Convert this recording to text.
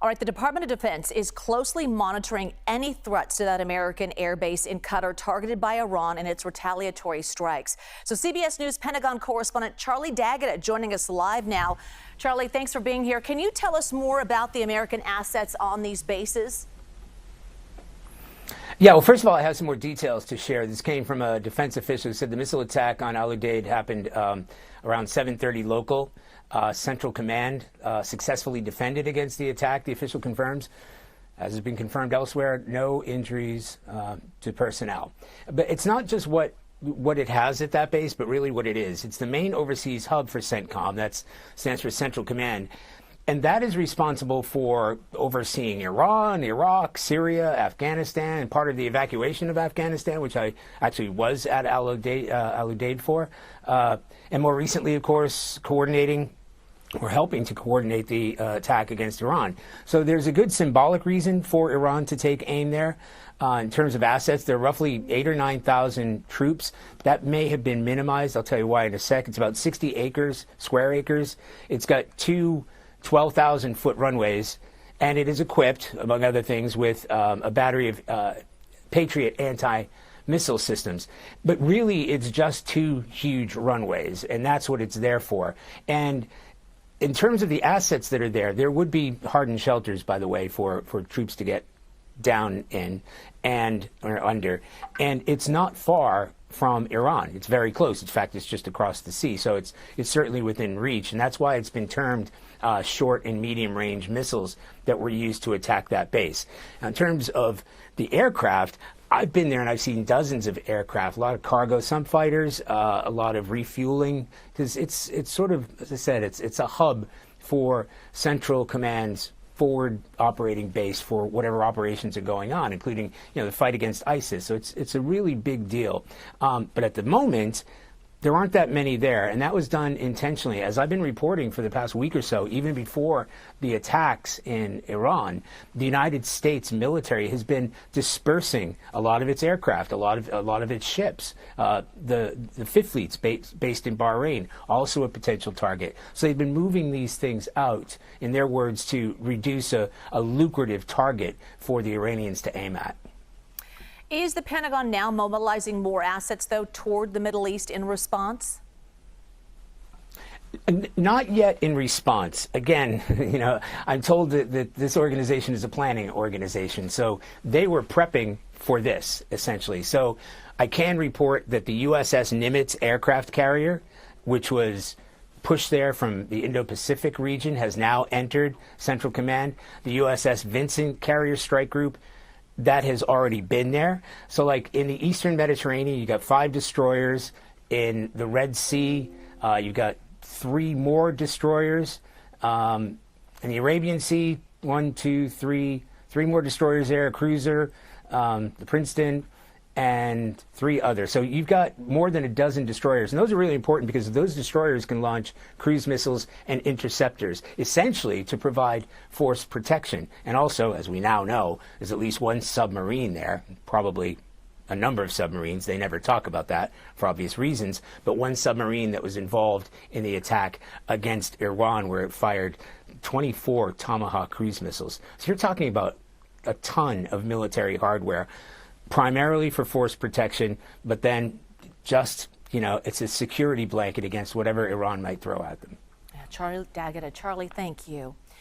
All right, the Department of Defense is closely monitoring any threats to that American airbase in Qatar targeted by Iran in its retaliatory strikes. So CBS News Pentagon correspondent Charlie Daggett joining us live now. Charlie, thanks for being here. Can you tell us more about the American assets on these bases? Yeah, well, first of all, I have some more details to share. This came from a defense official who said the missile attack on Al Udeid happened around 7:30 local. Central Command successfully defended against the attack, the official confirms. As has been confirmed elsewhere, no injuries to personnel. But it's not just what it has at that base, but really what it is. It's the main overseas hub for CENTCOM. That stands for Central Command. And that is responsible for overseeing Iran, Iraq, Syria, Afghanistan, and part of the evacuation of Afghanistan, which I actually was at Al Udeid for. And more recently, of course, coordinating or helping to coordinate the attack against Iran. So there's a good symbolic reason for Iran to take aim there. In terms of assets, there are roughly 8,000 or 9,000 troops. That may have been minimized. I'll tell you why in a sec. It's about 60 acres, square acres. It's got two 12,000-foot runways, and it is equipped, among other things, with a battery of Patriot anti-missile systems. But really, it's just two huge runways, and that's what it's there for. And in terms of the assets that are there, there would be hardened shelters, by the way, for troops to get down in and or under. And it's not far from Iran. It's very close. In fact, it's just across the sea. So it's certainly within reach. And that's why it's been termed short and medium range missiles that were used to attack that base. Now, in terms of the aircraft, I've been there and I've seen dozens of aircraft, a lot of cargo, some fighters, a lot of refueling, because it's sort of, as I said, it's a hub for Central Command's forward operating base for whatever operations are going on, including, the fight against ISIS. So it's a really big deal. But at the moment, there aren't that many there, and that was done intentionally. As I've been reporting for the past week or so, even before the attacks in Iran, the United States military has been dispersing a lot of its aircraft, a lot of its ships. The Fifth Fleet's based in Bahrain, also a potential target. So they've been moving these things out, in their words, to reduce a lucrative target for the Iranians to aim at. Is the Pentagon now mobilizing more assets, though, toward the Middle East in response? Not yet in response. Again, I'm told that this organization is a planning organization, so they were prepping for this, essentially. So I can report that the USS Nimitz aircraft carrier, which was pushed there from the Indo-Pacific region, has now entered Central Command. The USS Vincent carrier strike group, that has already been there. So like in the Eastern Mediterranean, you got 5 destroyers. In the Red Sea, you've got 3 more destroyers. In the Arabian Sea, 1, 2, 3 more destroyers there, a cruiser, the Princeton, and 3 others. So you've got more than a dozen destroyers. And those are really important because those destroyers can launch cruise missiles and interceptors, essentially to provide force protection. And also, as we now know, there's at least one submarine there, probably a number of submarines. They never talk about that for obvious reasons, but one submarine that was involved in the attack against Iran, where it fired 24 Tomahawk cruise missiles. So you're talking about a ton of military hardware, primarily for force protection, but then just, it's a security blanket against whatever Iran might throw at them. Charlie Daggett, Charlie, thank you.